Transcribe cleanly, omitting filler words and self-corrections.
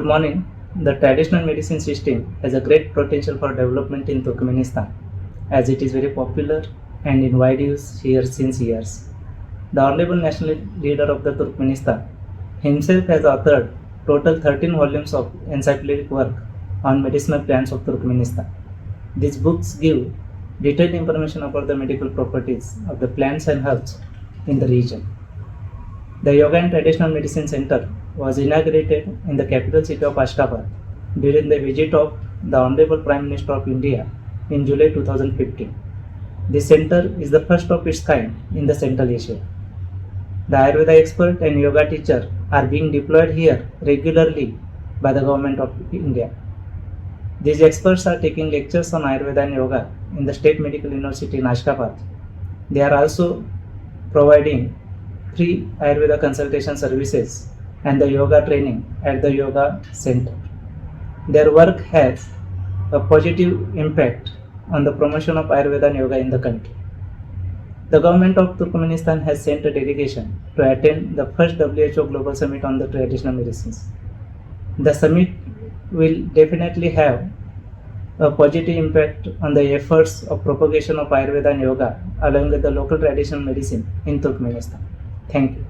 morning. The traditional medicine system has a great potential for development in Turkmenistan, as it is very popular and in wide use here since years. The Honorable National Leader of the Turkmenistan himself has authored total 13 volumes of encyclopedic work on medicinal plants of Turkmenistan. These books give detailed information about the medical properties of the plants and herbs in the region. The Yoga and Traditional Medicine Center was inaugurated in the capital city of Ashgabat during the visit of the Honorable Prime Minister of India in July 2015. This center is the first of its kind in the Central Asia. The Ayurveda expert and yoga teacher are being deployed here regularly by the government of India. These experts are taking lectures on Ayurveda and Yoga in the State Medical University in Ashgabat. They are also providing free Ayurveda consultation services and the yoga training at the yoga center. Their work has a positive impact on the promotion of Ayurveda and yoga in the country. The government of Turkmenistan has sent a delegation to attend the first WHO Global Summit on the traditional medicines. The summit will definitely have a positive impact on the efforts of propagation of Ayurveda and yoga along with the local traditional medicine in Turkmenistan. Thank you.